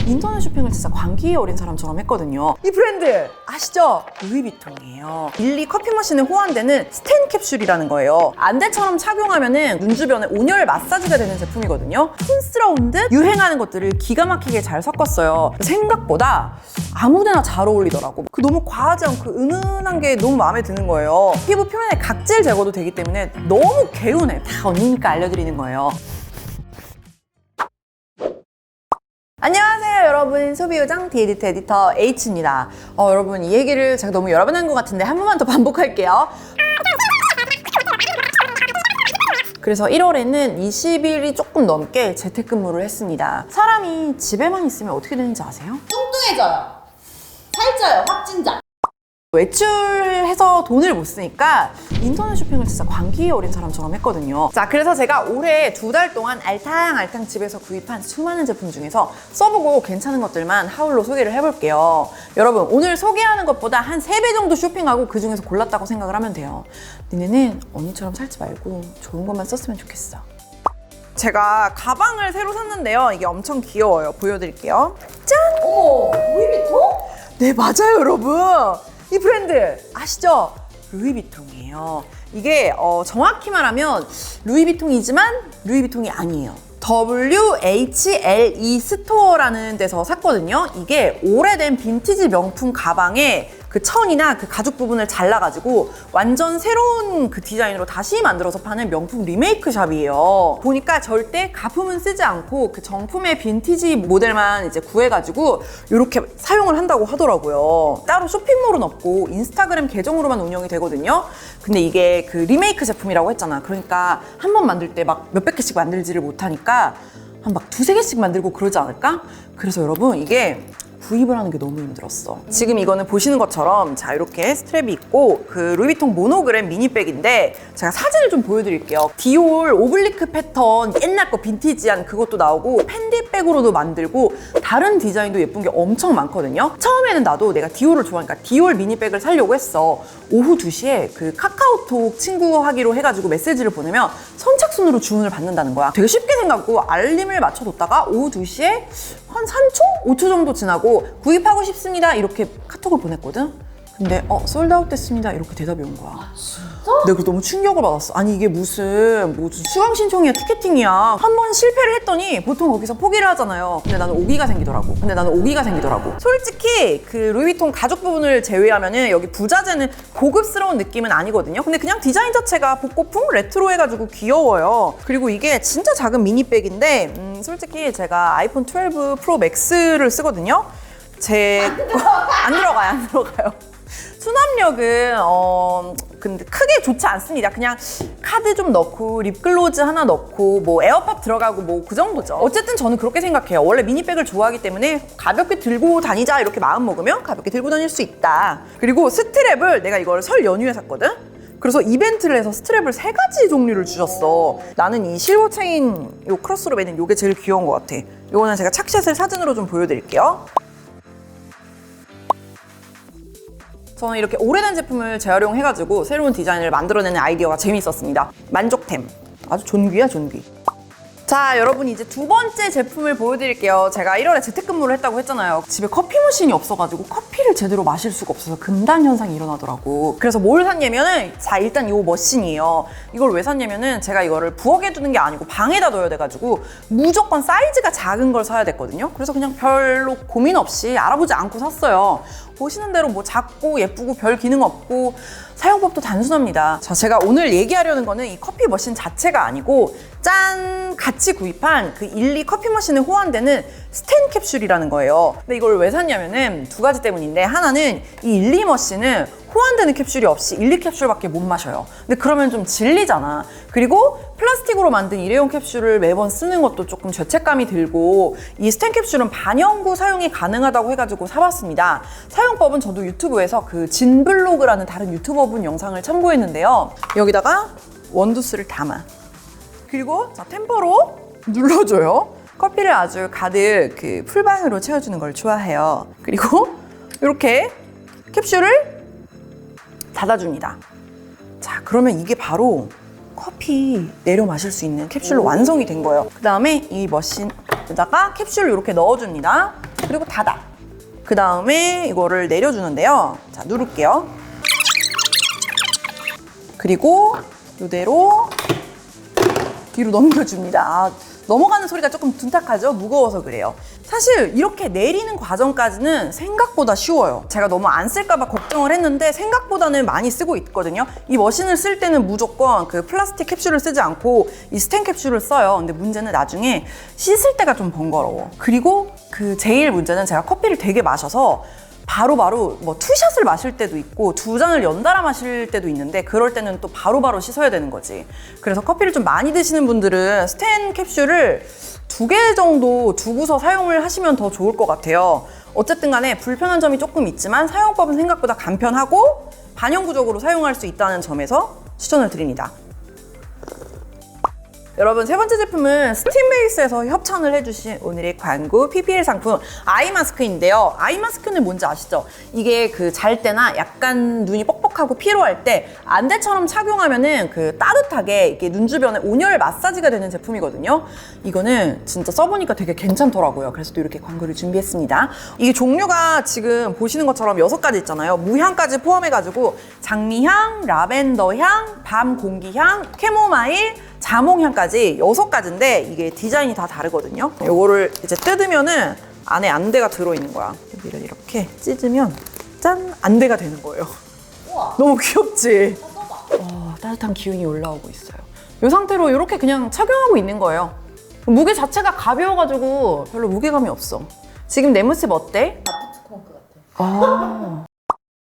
인터넷 쇼핑을 진짜 광기에 어린 사람처럼 했거든요. 이 브랜드 아시죠? 루이비통이에요. 일리 커피 머신에 호환되는 스텐 캡슐이라는 거예요. 안대처럼 착용하면은 눈 주변에 온열 마사지가 되는 제품이거든요. 촌스러운 듯 유행하는 것들을 기가 막히게 잘 섞었어요. 생각보다 아무데나 잘 어울리더라고. 그 너무 과하지 않고 은은한 게 너무 마음에 드는 거예요. 피부 표면에 각질 제거도 되기 때문에 너무 개운해. 다 언니니까 알려드리는 거예요. 안녕하세요 여러분, 소비요정 디에디트 에디터 H입니다. 여러분, 이 얘기를 제가 너무 여러 번 한 것 같은데 한 번만 더 반복할게요. 그래서 1월에는 20일이 조금 넘게 재택근무를 했습니다. 사람이 집에만 있으면 어떻게 되는지 아세요? 뚱뚱해져요. 살쪄요. 확진자. 외출해서 돈을 못 쓰니까 인터넷 쇼핑을 진짜 광기에 어린 사람처럼 했거든요. 자, 그래서 제가 올해 2달 동안 알탕 집에서 구입한 수많은 제품 중에서 써보고 괜찮은 것들만 하울로 소개를 해볼게요. 여러분, 오늘 소개하는 것보다 한 3배 정도 쇼핑하고 그 중에서 골랐다고 생각을 하면 돼요. 니네는 언니처럼 살지 말고 좋은 것만 썼으면 좋겠어. 제가 가방을 새로 샀는데요. 이게 엄청 귀여워요. 보여드릴게요. 짠! 어머, 루이비통? 네, 맞아요 여러분. 이 브랜드 아시죠? 루이비통이에요. 이게 정확히 말하면 루이비통이지만 루이비통이 아니에요. WHLE 스토어라는 데서 샀거든요. 이게 오래된 빈티지 명품 가방에 그 천이나 그 가죽 부분을 잘라가지고 완전 새로운 그 디자인으로 다시 만들어서 파는 명품 리메이크 샵이에요. 보니까 절대 가품은 쓰지 않고 그 정품의 빈티지 모델만 이제 구해가지고 이렇게 사용을 한다고 하더라고요. 따로 쇼핑몰은 없고 인스타그램 계정으로만 운영이 되거든요. 근데 이게 그 리메이크 제품이라고 했잖아. 그러니까 한 번 만들 때 막 몇백 개씩 만들지를 못하니까 한 막 2-3개씩 만들고 그러지 않을까? 그래서 여러분, 이게 구입을 하는 게 너무 힘들었어. 지금 이거는 보시는 것처럼 자, 이렇게 스트랩이 있고 그 루이비통 모노그램 미니백인데 제가 사진을 좀 보여드릴게요. 디올 오블리크 패턴 옛날 거 빈티지한 그것도 나오고 팬디백으로도 만들고 다른 디자인도 예쁜 게 엄청 많거든요. 처음에는 나도 내가 디올을 좋아하니까 디올 미니백을 사려고 했어. 오후 2시에 그 카카오톡 친구하기로 해가지고 메시지를 보내면 선착순으로 주문을 받는다는 거야. 되게 쉽게 생각하고 알림을 맞춰뒀다가 오후 2시에 한 3초? 5초 정도 지나고 구입하고 싶습니다 이렇게 카톡을 보냈거든? 근데 솔드아웃 됐습니다 이렇게 대답이 온 거야. 내가 너무 충격을 받았어. 아니 이게 무슨 수강 신청이야 티켓팅이야. 한 번 실패를 했더니 보통 거기서 포기를 하잖아요. 근데 나는 오기가 생기더라고. 솔직히 그 루이비통 가죽 부분을 제외하면은 여기 부자재는 고급스러운 느낌은 아니거든요. 근데 그냥 디자인 자체가 복고풍 레트로 해가지고 귀여워요. 그리고 이게 진짜 작은 미니백인데 솔직히 제가 아이폰 12 프로 맥스를 쓰거든요. 안 들어가요. 수납력은 근데 크게 좋지 않습니다. 그냥 카드 좀 넣고 립글로즈 하나 넣고 뭐 에어팟 들어가고 뭐 그 정도죠. 어쨌든 저는 그렇게 생각해요. 원래 미니백을 좋아하기 때문에 가볍게 들고 다니자 이렇게 마음 먹으면 가볍게 들고 다닐 수 있다. 그리고 스트랩을 내가 이걸 설 연휴에 샀거든? 그래서 이벤트를 해서 스트랩을 3가지 종류를 주셨어. 나는 이 실버 체인 요 크로스로 매는 요게 제일 귀여운 것 같아. 요거는 제가 착샷을 사진으로 좀 보여드릴게요. 저는 이렇게 오래된 제품을 재활용해가지고 새로운 디자인을 만들어내는 아이디어가 재미있었습니다. 만족템. 아주 존귀야, 존귀. 자, 여러분, 이제 2번째 제품을 보여드릴게요. 제가 1월에 재택근무를 했다고 했잖아요. 집에 커피 머신이 없어가지고 커피를 제대로 마실 수가 없어서 금단 현상이 일어나더라고. 그래서 뭘 샀냐면은, 자, 일단 이 머신이에요. 이걸 왜 샀냐면은 제가 이거를 부엌에 두는 게 아니고 방에다 둬야 돼가지고 무조건 사이즈가 작은 걸 사야 됐거든요. 그래서 그냥 별로 고민 없이 알아보지 않고 샀어요. 보시는 대로 뭐 작고 예쁘고 별 기능 없고 사용법도 단순합니다. 자, 제가 오늘 얘기하려는 거는 이 커피 머신 자체가 아니고 짠! 같이 구입한 그 일리 커피 머신에 호환되는 스텐 캡슐이라는 거예요. 근데 이걸 왜 샀냐면은 2가지 때문인데, 하나는 이 일리 머신은 호환되는 캡슐이 없이 일리 캡슐밖에 못 마셔요. 근데 그러면 좀 질리잖아. 그리고 플라스틱으로 만든 일회용 캡슐을 매번 쓰는 것도 조금 죄책감이 들고, 이 스텐 캡슐은 반영구 사용이 가능하다고 해가지고 사봤습니다. 사용법은 저도 유튜브에서 그 진블로그라는 다른 유튜버분 영상을 참고했는데요. 여기다가 원두스를 담아. 그리고 자, 템퍼로 눌러줘요. 커피를 아주 가득 그 풀방으로 채워주는 걸 좋아해요. 그리고 이렇게 캡슐을 닫아줍니다. 자, 그러면 이게 바로 커피 내려 마실 수 있는 캡슐로 완성이 된 거예요. 그 다음에 이 머신에다가 캡슐을 이렇게 넣어줍니다. 그리고 닫아. 그 다음에 이거를 내려주는데요. 자, 누를게요. 그리고 이대로 뒤로 넘겨줍니다. 넘어가는 소리가 조금 둔탁하죠? 무거워서 그래요. 사실 이렇게 내리는 과정까지는 생각보다 쉬워요. 제가 너무 안 쓸까봐 걱정을 했는데 생각보다는 많이 쓰고 있거든요. 이 머신을 쓸 때는 무조건 그 플라스틱 캡슐을 쓰지 않고 이 스텐 캡슐을 써요. 근데 문제는 나중에 씻을 때가 좀 번거로워. 그리고 그 제일 문제는 제가 커피를 되게 마셔서 바로바로 뭐 투샷을 마실 때도 있고 2잔을 연달아 마실 때도 있는데 그럴 때는 또 바로바로 씻어야 되는 거지. 그래서 커피를 좀 많이 드시는 분들은 스텐 캡슐을 2개 정도 두고서 사용을 하시면 더 좋을 것 같아요. 어쨌든 간에 불편한 점이 조금 있지만 사용법은 생각보다 간편하고 반영구적으로 사용할 수 있다는 점에서 추천을 드립니다. 여러분, 세 번째 제품은 스팀베이스에서 협찬을 해주신 오늘의 광고 PPL 상품 아이마스크인데요. 아이마스크는 뭔지 아시죠? 이게 그 잘 때나 약간 눈이 뻑뻑하고 피로할 때 안대처럼 착용하면은 그 따뜻하게 이렇게 눈 주변에 온열 마사지가 되는 제품이거든요. 이거는 진짜 써보니까 되게 괜찮더라고요. 그래서 또 이렇게 광고를 준비했습니다. 이게 종류가 지금 보시는 것처럼 6가지 있잖아요. 무향까지 포함해가지고 장미향, 라벤더향, 밤 공기향, 캐모마일, 자몽향까지 6가지인데 이게 디자인이 다 다르거든요. 이거를 이제 뜯으면은 안에 안대가 들어있는 거야. 여기를 이렇게 찢으면 짠! 안대가 되는 거예요. 우와. 너무 귀엽지? 써봐. 따뜻한 기운이 올라오고 있어요. 이 상태로 이렇게 그냥 착용하고 있는 거예요. 무게 자체가 가벼워가지고 별로 무게감이 없어. 지금 내 모습 어때? 다프트 펑크 같아.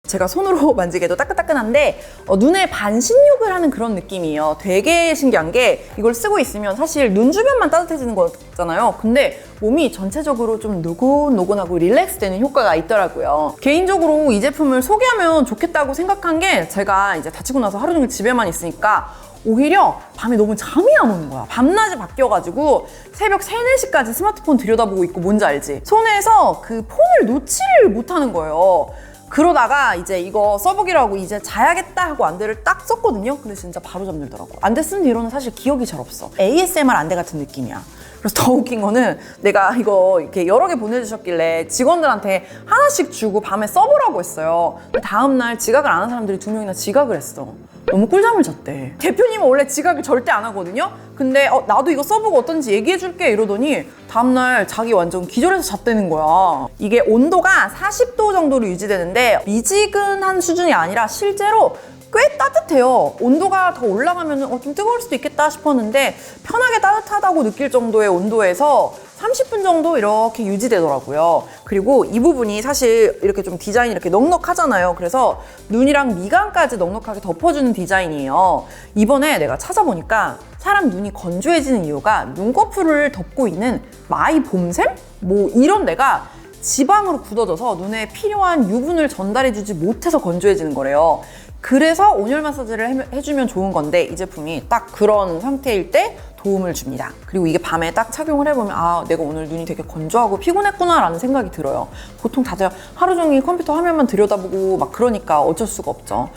제가 손으로 만지기에도 따끈따끈한데 눈에 반신욕을 하는 그런 느낌이에요. 되게 신기한 게 이걸 쓰고 있으면 사실 눈 주변만 따뜻해지는 거잖아요. 근데 몸이 전체적으로 좀 노곤노곤하고 릴렉스되는 효과가 있더라고요. 개인적으로 이 제품을 소개하면 좋겠다고 생각한 게 제가 이제 다치고 나서 하루 종일 집에만 있으니까 오히려 밤에 너무 잠이 안 오는 거야. 밤낮이 바뀌어가지고 새벽 3, 4시까지 스마트폰 들여다보고 있고 뭔지 알지? 손에서 그 폰을 놓지를 못하는 거예요. 그러다가 이제 이거 써보기라고 이제 자야겠다 하고 안대를 딱 썼거든요. 근데 진짜 바로 잠들더라고. 안대 쓴 뒤로는 사실 기억이 잘 없어. ASMR 안대 같은 느낌이야. 그래서 더 웃긴 거는 내가 이거 이렇게 여러 개 보내주셨길래 직원들한테 하나씩 주고 밤에 써보라고 했어요. 근데 다음날 지각을 안 한 사람들이 2명이나 지각을 했어. 너무 꿀잠을 잤대. 대표님은 원래 지각을 절대 안 하거든요. 근데 나도 이거 써보고 어떤지 얘기해줄게 이러더니 다음날 자기 완전 기절해서 잤다는 거야. 이게 온도가 40도 정도로 유지되는데 미지근한 수준이 아니라 실제로 꽤 따뜻해요. 온도가 더 올라가면 좀 뜨거울 수도 있겠다 싶었는데 편하게 따뜻하다고 느낄 정도의 온도에서 30분 정도 이렇게 유지되더라고요. 그리고 이 부분이 사실 이렇게 좀 디자인이 이렇게 넉넉하잖아요. 그래서 눈이랑 미간까지 넉넉하게 덮어주는 디자인이에요. 이번에 내가 찾아보니까 사람 눈이 건조해지는 이유가 눈꺼풀을 덮고 있는 마이 봄샘? 뭐 이런 데가 지방으로 굳어져서 눈에 필요한 유분을 전달해주지 못해서 건조해지는 거래요. 그래서 온열 마사지를 해주면 좋은 건데 이 제품이 딱 그런 상태일 때 도움을 줍니다. 그리고 이게 밤에 딱 착용을 해보면 내가 오늘 눈이 되게 건조하고 피곤했구나 라는 생각이 들어요. 보통 다들 하루 종일 컴퓨터 화면만 들여다보고 막 그러니까 어쩔 수가 없죠.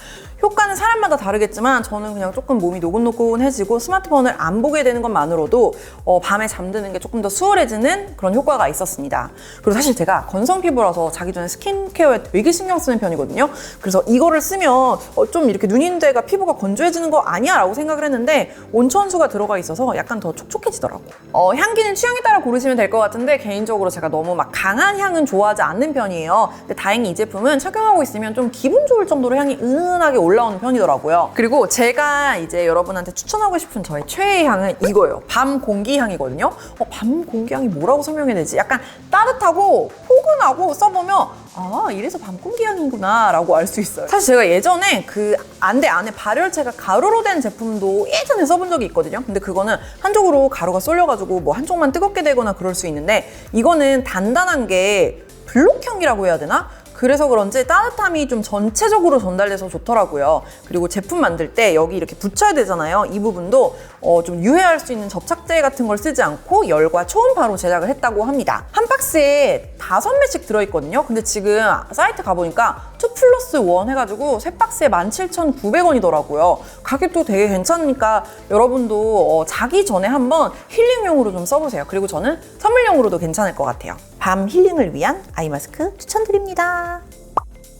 효과는 사람마다 다르겠지만 저는 그냥 조금 몸이 노곤노곤해지고 스마트폰을 안 보게 되는 것만으로도 밤에 잠드는 게 조금 더 수월해지는 그런 효과가 있었습니다. 그리고 사실 제가 건성 피부라서 자기 전에 스킨케어에 되게 신경 쓰는 편이거든요. 그래서 이거를 쓰면 좀 이렇게 눈인대가 피부가 건조해지는 거 아니야 라고 생각을 했는데 온천수가 들어가 있어서 약간 더 촉촉해지더라고. 향기는 취향에 따라 고르시면 될 것 같은데 개인적으로 제가 너무 막 강한 향은 좋아하지 않는 편이에요. 근데 다행히 이 제품은 착용하고 있으면 좀 기분 좋을 정도로 향이 은은하게 올라오는 편이더라고요. 그리고 제가 이제 여러분한테 추천하고 싶은 저의 최애 향은 이거예요. 밤 공기향이거든요. 밤 공기향이 뭐라고 설명해야 되지? 약간 따뜻하고 포근하고 써보면 이래서 밤 공기향이구나 라고 알 수 있어요. 사실 제가 예전에 그 안대 안에 발열체가 가루로 된 제품도 예전에 써본 적이 있거든요. 근데 그거는 한쪽으로 가루가 쏠려가지고 뭐 한쪽만 뜨겁게 되거나 그럴 수 있는데 이거는 단단한 게 블록형이라고 해야 되나? 그래서 그런지 따뜻함이 좀 전체적으로 전달돼서 좋더라고요. 그리고 제품 만들 때 여기 이렇게 붙여야 되잖아요. 이 부분도 좀 유해할 수 있는 접착제 같은 걸 쓰지 않고 열과 초음파로 제작을 했다고 합니다. 한 박스에 5매씩 들어있거든요. 근데 지금 사이트 가보니까 2+1 해가지고 3박스에 17,900원이더라고요. 가격도 되게 괜찮으니까 여러분도 자기 전에 한번 힐링용으로 좀 써보세요. 그리고 저는 선물용으로도 괜찮을 것 같아요. 밤 힐링을 위한 아이마스크 추천드립니다.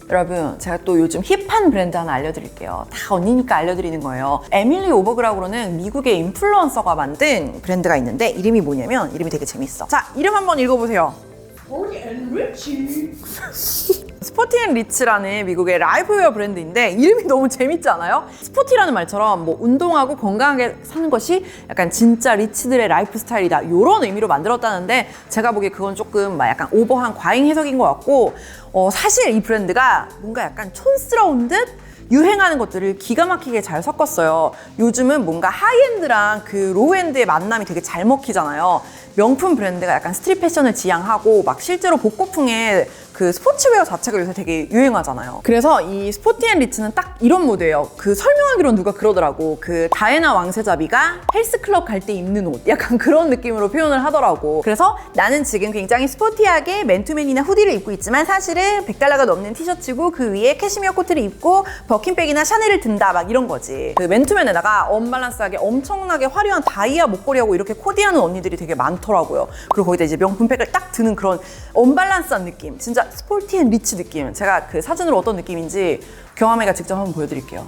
여러분, 제가 또 요즘 힙한 브랜드 하나 알려드릴게요. 다 언니니까 알려드리는 거예요. 에밀리 오버그라우로는 미국의 인플루언서가 만든 브랜드가 있는데 이름이 뭐냐면 이름이 되게 재밌어. 자, 이름 한번 읽어보세요. 스포티앤리치라는 미국의 라이프웨어 브랜드인데 이름이 너무 재밌지 않아요? 스포티라는 말처럼 뭐 운동하고 건강하게 사는 것이 약간 진짜 리치들의 라이프 스타일이다 이런 의미로 만들었다는데 제가 보기에 그건 조금 막 약간 오버한 과잉 해석인 것 같고 사실 이 브랜드가 뭔가 약간 촌스러운 듯 유행하는 것들을 기가 막히게 잘 섞었어요. 요즘은 뭔가 하이엔드랑 그 로우엔드의 만남이 되게 잘 먹히잖아요. 명품 브랜드가 약간 스트릿 패션을 지향하고 막 실제로 복고풍의 그 스포츠웨어 자체가 요새 되게 유행하잖아요. 그래서 이 스포티앤리치는 딱 이런 모드예요. 그 설명하기로는 누가 그러더라고. 그 다이애나 왕세자비가 헬스클럽 갈 때 입는 옷 약간 그런 느낌으로 표현을 하더라고. 그래서 나는 지금 굉장히 스포티하게 맨투맨이나 후디를 입고 있지만 사실은 $100가 넘는 티셔츠고 그 위에 캐시미어 코트를 입고 버킨백이나 샤넬을 든다 막 이런 거지. 그 맨투맨에다가 언밸런스하게 엄청나게 화려한 다이아 목걸이하고 이렇게 코디하는 언니들이 되게 많더라고요. 그리고 거기다 이제 명품백을 딱 드는 그런 언밸런스한 느낌. 진짜 스포티 앤 리치 느낌. 제가 그 사진으로 어떤 느낌인지 경험해가 직접 한번 보여드릴게요.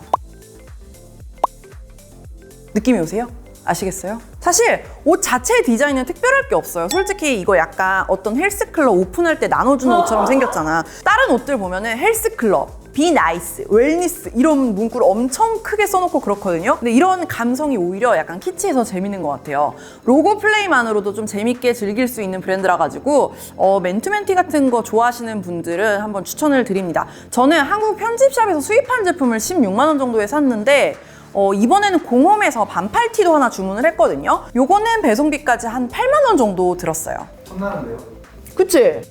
느낌이 오세요? 아시겠어요? 사실 옷 자체의 디자인은 특별할 게 없어요. 솔직히 이거 약간 어떤 헬스클럽 오픈할 때 나눠주는 옷처럼 생겼잖아. 다른 옷들 보면은 헬스클럽, 비 나이스, 웰니스 이런 문구를 엄청 크게 써놓고 그렇거든요. 근데 이런 감성이 오히려 약간 키치해서 재밌는 것 같아요. 로고 플레이만으로도 좀 재밌게 즐길 수 있는 브랜드라 가지고 맨투맨티 같은 거 좋아하시는 분들은 한번 추천을 드립니다. 저는 한국 편집샵에서 수입한 제품을 16만 원 정도에 샀는데 이번에는 공홈에서 반팔티도 하나 주문을 했거든요. 요거는 배송비까지 한 8만 원 정도 들었어요. 천만원데요? 그치?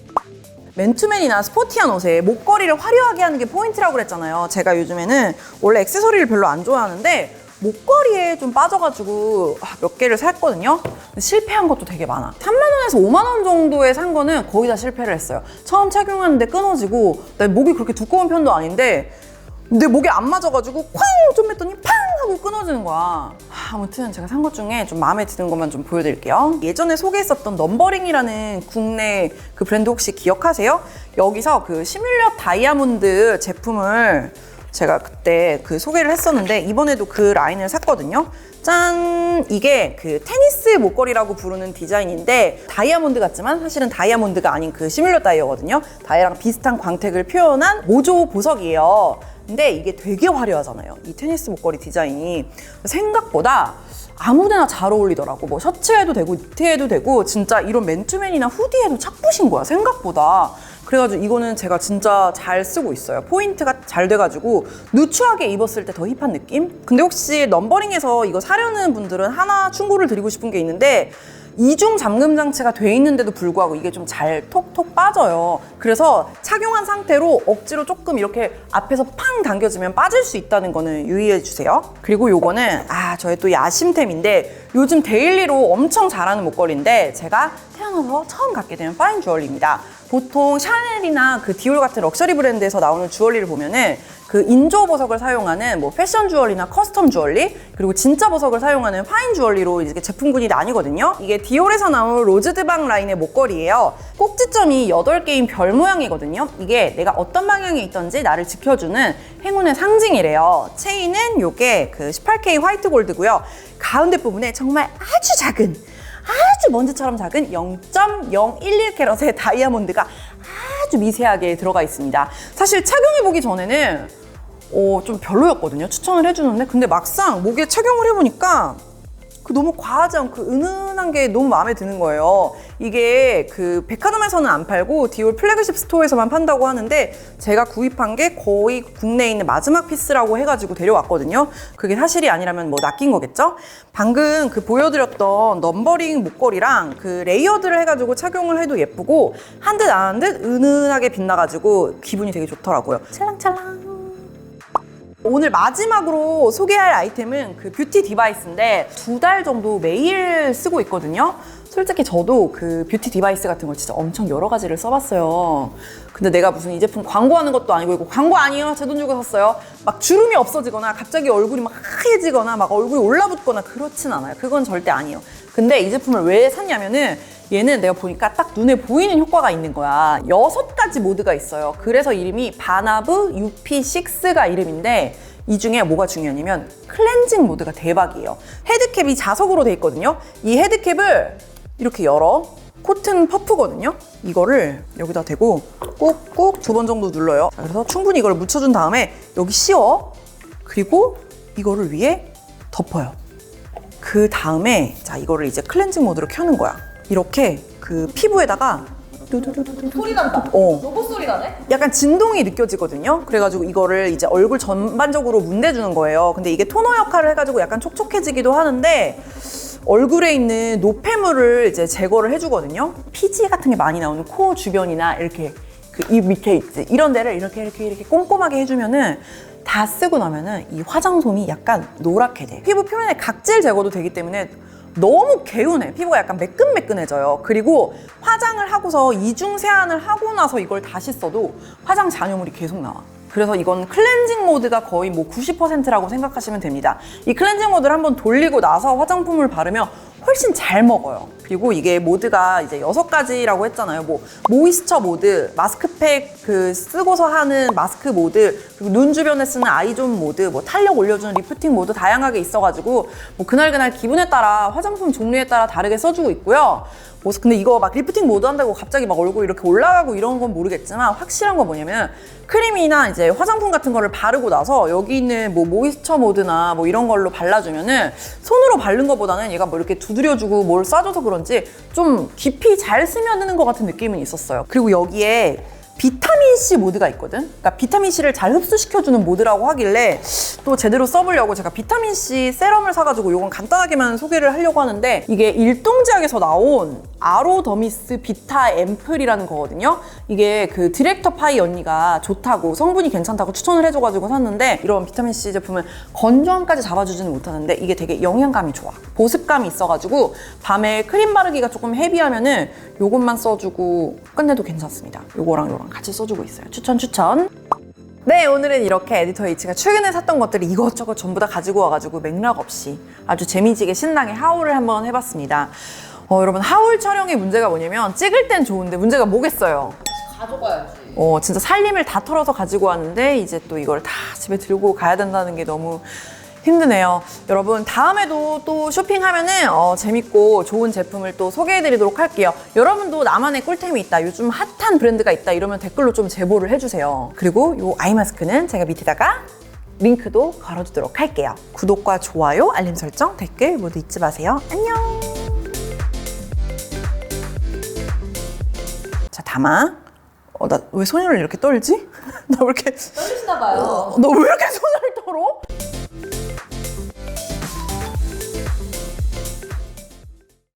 맨투맨이나 스포티한 옷에 목걸이를 화려하게 하는 게 포인트라고 그랬잖아요. 제가 요즘에는 원래 액세서리를 별로 안 좋아하는데 목걸이에 좀 빠져가지고 몇 개를 샀거든요. 근데 실패한 것도 되게 많아. 3만 원에서 5만 원 정도에 산 거는 거의 다 실패를 했어요. 처음 착용하는데 끊어지고 나 목이 그렇게 두꺼운 편도 아닌데 내 목에 안 맞아가지고 쾅 좀 했더니 팡 하고 끊어지는 거야. 아무튼 제가 산 것 중에 좀 마음에 드는 것만 좀 보여드릴게요. 예전에 소개했었던 넘버링이라는 국내 그 브랜드 혹시 기억하세요? 여기서 그 시뮬러 다이아몬드 제품을 제가 그때 그 소개를 했었는데 이번에도 그 라인을 샀거든요. 짠! 이게 그 테니스 목걸이라고 부르는 디자인인데 다이아몬드 같지만 사실은 다이아몬드가 아닌 그 시뮬러 다이어거든요. 다이아랑 비슷한 광택을 표현한 모조 보석이에요. 근데 이게 되게 화려하잖아요. 이 테니스 목걸이 디자인이 생각보다 아무데나 잘 어울리더라고. 뭐 셔츠에도 되고 니트에도 되고 진짜 이런 맨투맨이나 후디에도 착붙인 거야 생각보다. 그래가지고 이거는 제가 진짜 잘 쓰고 있어요. 포인트가 잘 돼가지고 누추하게 입었을 때 더 힙한 느낌? 근데 혹시 넘버링에서 이거 사려는 분들은 하나 충고를 드리고 싶은 게 있는데 이중 잠금 장치가 돼 있는데도 불구하고 이게 좀 잘 톡톡 빠져요. 그래서 착용한 상태로 억지로 조금 이렇게 앞에서 팡 당겨지면 빠질 수 있다는 거는 유의해 주세요. 그리고 요거는 저의 또 야심템인데 요즘 데일리로 엄청 잘하는 목걸이인데 제가 태어나서 처음 갖게 된 파인 주얼리입니다. 보통 샤넬이나 그 디올 같은 럭셔리 브랜드에서 나오는 주얼리를 보면은 그 인조 보석을 사용하는 뭐 패션 주얼리나 커스텀 주얼리 그리고 진짜 보석을 사용하는 파인 주얼리로 이제 제품군이 나뉘거든요. 이게 디올에서 나온 로즈드방 라인의 목걸이에요. 꼭지점이 8개인 별 모양이거든요. 이게 내가 어떤 방향에 있던지 나를 지켜주는 행운의 상징이래요. 체인은 요게 그 18K 화이트 골드고요. 가운데 부분에 정말 아주 작은 아주 먼지처럼 작은 0.011캐럿의 다이아몬드가 아주 미세하게 들어가 있습니다. 사실 착용해보기 전에는 좀 별로였거든요. 추천을 해주는데 근데 막상 목에 착용을 해보니까 그 너무 과하지 않고 은은한 게 너무 마음에 드는 거예요. 이게 그 백화점에서는 안 팔고 디올 플래그십 스토어에서만 판다고 하는데 제가 구입한 게 거의 국내에 있는 마지막 피스라고 해가지고 데려왔거든요. 그게 사실이 아니라면 뭐 낚인 거겠죠? 방금 그 보여드렸던 넘버링 목걸이랑 그 레이어드를 해가지고 착용을 해도 예쁘고 한 듯 안 한 듯 은은하게 빛나가지고 기분이 되게 좋더라고요. 찰랑찰랑. 오늘 마지막으로 소개할 아이템은 그 뷰티 디바이스인데 2달 정도 매일 쓰고 있거든요. 솔직히 저도 그 뷰티 디바이스 같은 걸 진짜 엄청 여러 가지를 써봤어요. 근데 내가 무슨 이 제품 광고하는 것도 아니고 이거 광고 아니에요. 제 돈 주고 샀어요. 막 주름이 없어지거나 갑자기 얼굴이 막 하얘지거나 막 얼굴이 올라붙거나 그렇진 않아요. 그건 절대 아니에요. 근데 이 제품을 왜 샀냐면은 얘는 내가 보니까 딱 눈에 보이는 효과가 있는 거야. 6가지 모드가 있어요. 그래서 이름이 바나브 UP6가 이름인데 이 중에 뭐가 중요하냐면 클렌징 모드가 대박이에요. 헤드캡이 자석으로 돼 있거든요. 이 헤드캡을 이렇게 열어. 코튼 퍼프거든요. 이거를 여기다 대고 꾹꾹 2번 정도 눌러요. 자, 그래서 충분히 이걸 묻혀준 다음에 여기 씌워. 그리고 이거를 위에 덮어요. 그 다음에 자 이거를 이제 클렌징 모드로 켜는 거야. 이렇게 그 피부에다가 소리 난다. 로봇 소리 나네? 약간 진동이 느껴지거든요. 그래가지고 이거를 이제 얼굴 전반적으로 문대주는 거예요. 근데 이게 토너 역할을 해가지고 약간 촉촉해지기도 하는데 얼굴에 있는 노폐물을 이제 제거를 해주거든요. 피지 같은 게 많이 나오는 코 주변이나 이렇게 그 입 밑에 있지. 이런 데를 이렇게 꼼꼼하게 해주면은 다 쓰고 나면은 이 화장솜이 약간 노랗게 돼. 피부 표면에 각질 제거도 되기 때문에 너무 개운해. 피부가 약간 매끈매끈해져요. 그리고 화장을 하고서 이중 세안을 하고 나서 이걸 다시 써도 화장 잔여물이 계속 나와. 그래서 이건 클렌징 모드가 거의 뭐 90%라고 생각하시면 됩니다. 이 클렌징 모드를 한번 돌리고 나서 화장품을 바르면 훨씬 잘 먹어요. 그리고 이게 모드가 이제 6가지라고 했잖아요. 뭐 모이스처 모드, 마스크팩 그 쓰고서 하는 마스크 모드, 그리고 눈 주변에 쓰는 아이존 모드, 뭐 탄력 올려주는 리프팅 모드 다양하게 있어가지고 뭐 그날 기분에 따라 화장품 종류에 따라 다르게 써주고 있고요. 뭐 근데 이거 막 리프팅 모드 한다고 갑자기 막 얼굴 이렇게 올라가고 이런 건 모르겠지만 확실한 건 뭐냐면 크림이나 이제 화장품 같은 거를 바르고 나서 여기 있는 뭐 모이스처 모드나 뭐 이런 걸로 발라주면은 손으로 바른 것보다는 얘가 뭐 이렇게 두드려주고 뭘 쏴줘서 그런지 좀 깊이 잘 스며드는 것 같은 느낌은 있었어요. 그리고 여기에 비타민C 모드가 있거든? 그러니까 비타민C를 잘 흡수시켜주는 모드라고 하길래 또 제대로 써보려고 제가 비타민C 세럼을 사가지고 이건 간단하게만 소개를 하려고 하는데 이게 일동제약에서 나온 아로더미스 비타 앰플이라는 거거든요. 이게 그 디렉터 파이 언니가 좋다고 성분이 괜찮다고 추천을 해줘가지고 샀는데 이런 비타민C 제품은 건조함까지 잡아주지는 못하는데 이게 되게 영양감이 좋아. 보습감이 있어가지고 밤에 크림 바르기가 조금 헤비하면은 요것만 써주고 끝내도 괜찮습니다. 요거랑 같이 써주고 있어요. 추천. 네, 오늘은 이렇게 에디터 H가 최근에 샀던 것들을 이것저것 전부 다 가지고 와가지고 맥락 없이 아주 재미지게 신나게 하울을 한번 해봤습니다. 여러분 하울 촬영의 문제가 뭐냐면 찍을 땐 좋은데 문제가 뭐겠어요? 가져가야지. 진짜 살림을 다 털어서 가지고 왔는데 이제 또 이걸 다 집에 들고 가야 된다는 게 너무 힘드네요. 여러분 다음에도 또 쇼핑하면은 재밌고 좋은 제품을 또 소개해드리도록 할게요. 여러분도 나만의 꿀템이 있다, 요즘 핫한 브랜드가 있다 이러면 댓글로 좀 제보를 해주세요. 그리고 이 아이마스크는 제가 밑에다가 링크도 걸어두도록 할게요. 구독과 좋아요, 알림 설정, 댓글 모두 잊지 마세요. 안녕. 자, 담아. 나 왜 손을 이렇게 떨지? 나 왜 이렇게 떨리시나 봐요. 너 왜 이렇게 손을